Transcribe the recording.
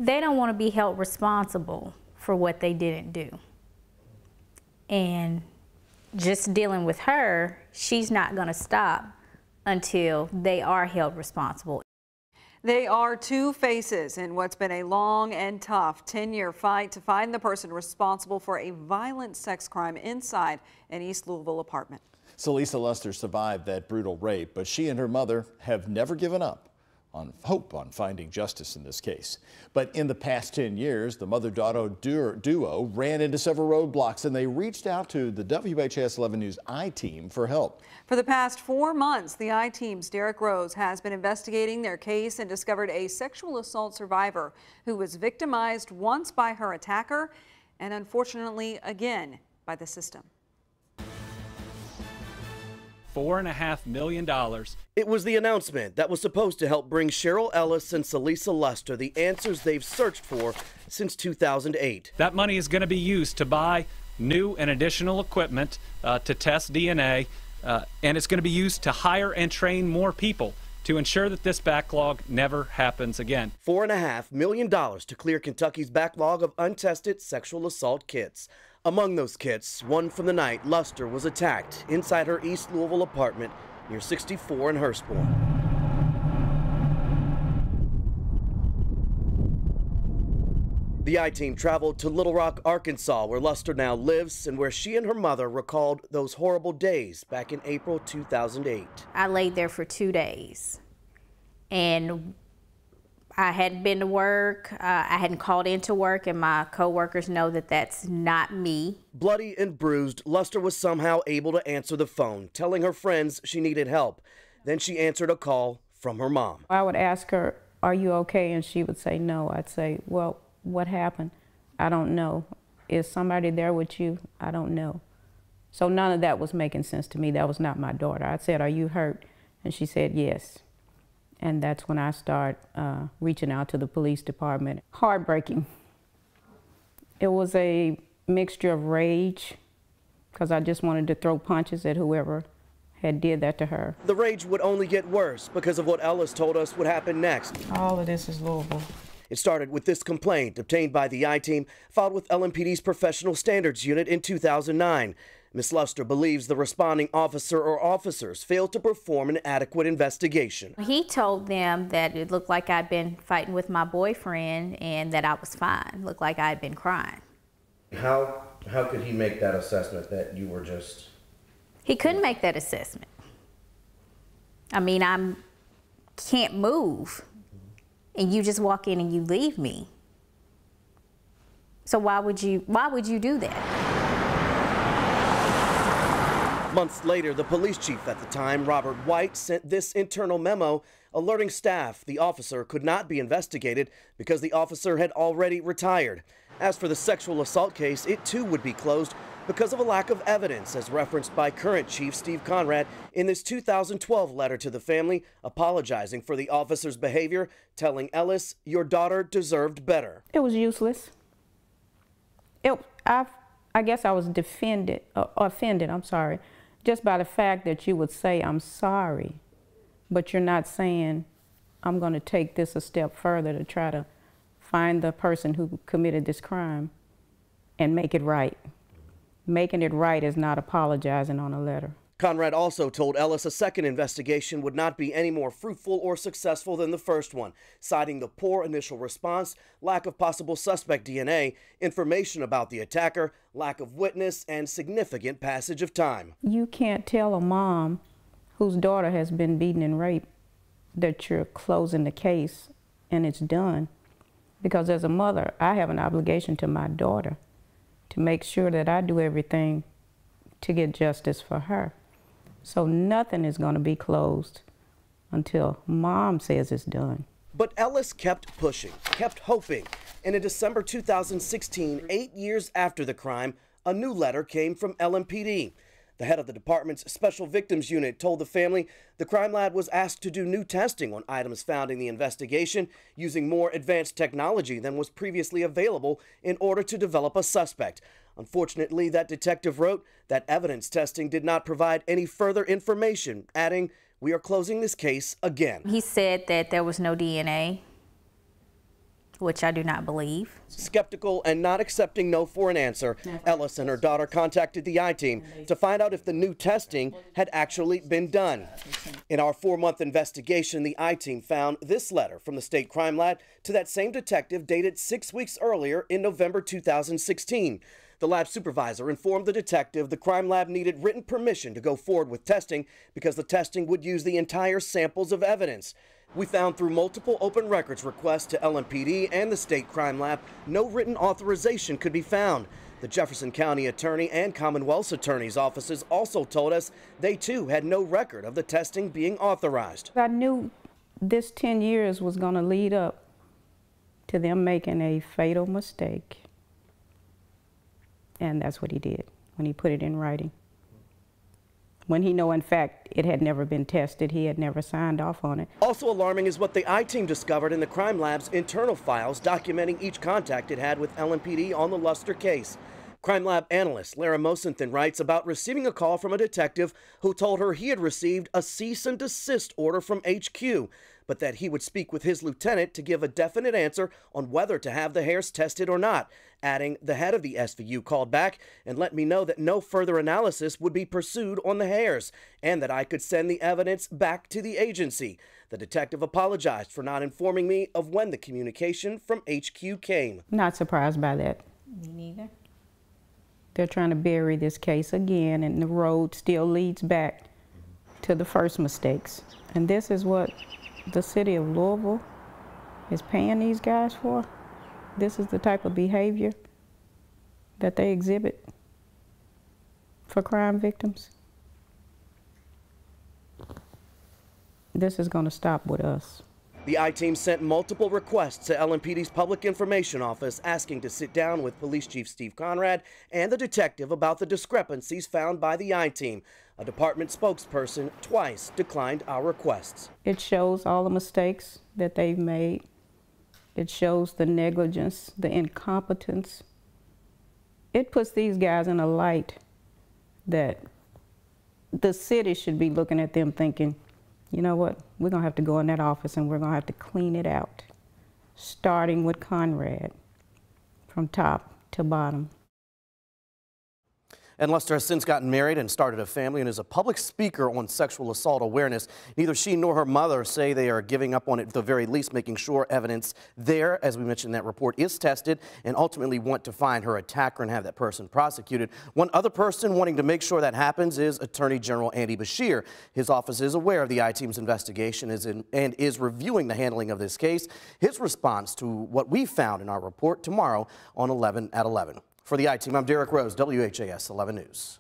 They don't want to be held responsible for what they didn't do. And just dealing with her, she's not going to stop until they are held responsible. They are two faces in what's been a long and tough 10-year fight to find the person responsible for a violent sex crime inside an East Louisville apartment. Salisa Luster survived that brutal rape, but she and her mother have never given up on hope on finding justice in this case. But in the past 10 years, the mother-daughter duo ran into several roadblocks, and they reached out to the WHAS11 News I-Team for help. For the past 4 months, the I-Team's Derek Rose has been investigating their case and discovered a sexual assault survivor who was victimized once by her attacker and unfortunately again by the system. $4.5 million. It was the announcement that was supposed to help bring Cheryl Ellis and Salisa Luster the answers they've searched for since 2008. That money is going to be used to buy new and additional equipment to test DNA, and it's going to be used to hire and train more people to ensure that this backlog never happens again. $4.5 million to clear Kentucky's backlog of untested sexual assault kits. Among those kits, one from the night Luster was attacked inside her East Louisville apartment near 64 and Hurstbourne. The I-Team traveled to Little Rock, Arkansas, where Luster now lives and where she and her mother recalled those horrible days back in April 2008. I laid there for 2 days, and I hadn't been to work. I hadn't called into work, and my coworkers know that that's not me. Bloody and bruised, Luster was somehow able to answer the phone, telling her friends she needed help. Then she answered a call from her mom. I would ask her, "Are you okay?" And she would say no. I'd say, "Well, what happened?" "I don't know." "Is somebody there with you?" "I don't know." So none of that was making sense to me. That was not my daughter. I said, "Are you hurt?" And she said, "Yes." And that's when I started reaching out to the police department. Heartbreaking. It was a mixture of rage, because I just wanted to throw punches at whoever had did that to her. The rage would only get worse because of what Ellis told us would happen next. All of this is Louisville. It started with this complaint obtained by the I-Team, filed with LMPD's Professional Standards Unit in 2009. Ms. Luster believes the responding officer or officers failed to perform an adequate investigation. He told them that it looked like I'd been fighting with my boyfriend and that I was fine. Looked like I'd been crying. How could he make that assessment that you were just... He couldn't make that assessment. I mean, I can't move, and you just walk in and you leave me. So why would you do that? Months later, the police chief at the time, Robert White, sent this internal memo alerting staff the officer could not be investigated because the officer had already retired. As for the sexual assault case, it too would be closed because of a lack of evidence, as referenced by current Chief Steve Conrad in this 2012 letter to the family, apologizing for the officer's behavior, telling Ellis, "Your daughter deserved better." It was useless. I guess I was offended, I'm sorry, just by the fact that you would say, "I'm sorry," but you're not saying, "I'm going to take this a step further to try to find the person who committed this crime and make it right." Making it right is not apologizing on a letter. Conrad also told Ellis a second investigation would not be any more fruitful or successful than the first one, citing the poor initial response, lack of possible suspect DNA, information about the attacker, lack of witness, and significant passage of time. You can't tell a mom whose daughter has been beaten and raped that you're closing the case and it's done. Because as a mother, I have an obligation to my daughter to make sure that I do everything to get justice for her. So nothing is going to be closed until Mom says it's done. But Ellis kept pushing, kept hoping, and in December 2016, 8 years after the crime, a new letter came from LMPD. The head of the department's Special Victims Unit told the family the crime lab was asked to do new testing on items found in the investigation using more advanced technology than was previously available in order to develop a suspect. Unfortunately, that detective wrote that evidence testing did not provide any further information, adding, "We are closing this case again." He said that there was no DNA. which I do not believe. Skeptical and not accepting no for an answer, Ellis and her daughter contacted the I-Team to find out if the new testing had actually been done. In our 4-month investigation, the I-Team found this letter from the state crime lab to that same detective dated 6 weeks earlier in November 2016. The lab supervisor informed the detective the crime lab needed written permission to go forward with testing because the testing would use the entire samples of evidence. We found through multiple open records requests to LMPD and the state crime lab, no written authorization could be found. The Jefferson County Attorney and Commonwealth's Attorney's offices also told us they too had no record of the testing being authorized. I knew this 10 years was going to lead up to them making a fatal mistake. And that's what he did when he put it in writing. When he knew, in fact, it had never been tested, he had never signed off on it. Also alarming is what the I-Team discovered in the crime lab's internal files documenting each contact it had with LMPD on the Luster case. Crime lab analyst Lara Mosenthan writes about receiving a call from a detective who told her he had received a cease and desist order from HQ, but that he would speak with his lieutenant to give a definite answer on whether to have the hairs tested or not, adding the head of the SVU called back and let me know that no further analysis would be pursued on the hairs and that I could send the evidence back to the agency. The detective apologized for not informing me of when the communication from HQ came. Not surprised by that. Me neither. They're trying to bury this case again, and the road still leads back to the first mistakes. And this is what the city of Louisville is paying these guys for. This is the type of behavior that they exhibit for crime victims. This is going to stop with us. The I-Team sent multiple requests to LMPD's Public Information Office asking to sit down with Police Chief Steve Conrad and the detective about the discrepancies found by the I-Team. A department spokesperson twice declined our requests. It shows all the mistakes that they've made. It shows the negligence, the incompetence. It puts these guys in a light that the city should be looking at them thinking, you know what, we're going to have to go in that office and we're going to have to clean it out, starting with Conrad from top to bottom. And Lester has since gotten married and started a family and is a public speaker on sexual assault awareness. Neither she nor her mother say they are giving up on it, at the very least making sure evidence there, as we mentioned in that report, is tested, and ultimately want to find her attacker and have that person prosecuted. One other person wanting to make sure that happens is Attorney General Andy Beshear. His office is aware of the I-Team's investigation and is reviewing the handling of this case. His response to what we found in our report tomorrow on 11 at 11. For the I-Team, I'm Derek Rose, WHAS 11 News.